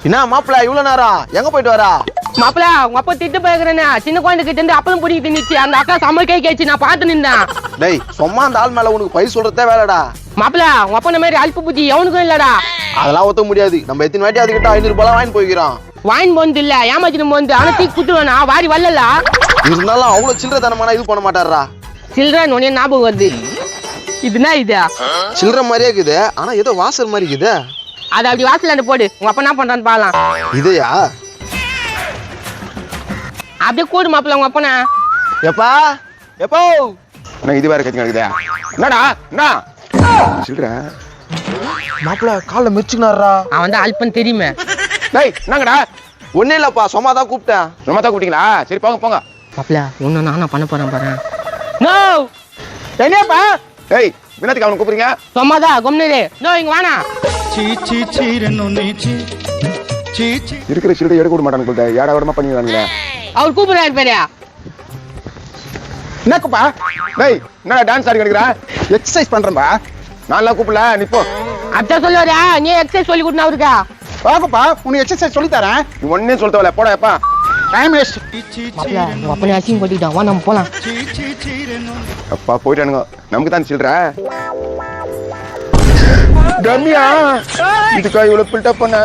என்ன மாப்பிள்ள இவ்வளவு நேரம் எங்க போயிட்டு வரா? மாப்பிள்ள உங்க அப்பா திட்டு போயிருக்கிறேன்னு சின்ன குழந்தை கிட்ட இருந்து அப்பளம் பிடிக்க தின்னுச்சு. அந்த அக்கா சமைக்க கேச்சு நான் பார்த்து நின்றேன். டேய் சும்மா அந்த ஆள் மேல உனக்கு பை சொல்றதே வேலைடா. மாப்பிள்ள உங்க அப்பா இந்த மாதிரி அல்ப புத்தி எவனுக்கும் இல்லடா. அதெல்லாம் ஒத்த முடியாது. நம்ம எத்தனை வாட்டி அதுக்கிட்ட 500 ரூபாய் வாங்கி போய்க்கிறோம். வாங்கி போந்து இல்ல ஏமாச்சிட்டு போந்து. ஆனா தீக்கு குத்துவேனா வாரி வரல. இருந்தாலும் அவ்வளவு சில்லறை தனமான இது பண்ண மாட்டாரா? சில்லறை உடனே ஞாபகம் வருது. இதுனா இது சில்லறை மாதிரியே இருக்குது. ஆனா ஏதோ வாசல் மாதிரி இருக்குது. அதை அப்படி வாசல் போடு. உங்க அப்பா என்ன பண்றான்னு பாக்கலாம். இதையா அப்படியே கூடு மாப்பிள்ள உங்க அப்பனா. எப்பா எப்போ நான் இது வேற கட்சி நடக்குதா? என்னடா என்ன சில்ற மாப்பிள்ள கால மிச்சுனாரா? அவன் தான் அல்பன் தெரியுமே. டேய் என்னங்கடா? ஒண்ணே இல்லப்பா சும்மா தான் கூப்பிட்டேன். நம்ம தான் கூட்டிங்களா? சரி போங்க போங்க. மாப்பிள்ள ஒன்னும் நானும் பண்ண போறேன் பாரு. நோ என்னப்பா? டேய் வினத்துக்கு அவனை கூப்பிடுறீங்க? சும்மாதான் கொம்னே. நோ இங்க வாணா. இருக்கிற சில்லறை எடுக்க விட மாட்டானு சொல்லிட்டு ஏடா விடமா பண்ணிடுறானுங்க. அவர் கூப்பிடுறாரு பேரு. என்னக்குப்பா? டேய் என்னடா டான்ஸ் ஆடி கிடக்குற? எக்ஸசைஸ் பண்றேன்பா. நான்லாம் கூப்பிடல நீ போ. அச்சா சொல்லுவாரா நீ எக்ஸசைஸ் சொல்லி கொடுத்தா அவருக்கா? வாங்கப்பா உனக்கு எக்ஸசைஸ் சொல்லி தரேன். நீ ஒன்னே சொல்லிட்டவல போடா எப்பா. Time waste. மாப்பிள்ள உங்க அப்பனே அசிங்க பண்ணிட்டான். வா நம்ம போலாம். அப்பா போயிட்டானுங்க. நமக்கு தான் சில்லற. டம்மியா இதுக்கா இவ்வளவு பில்டப் பண்ண?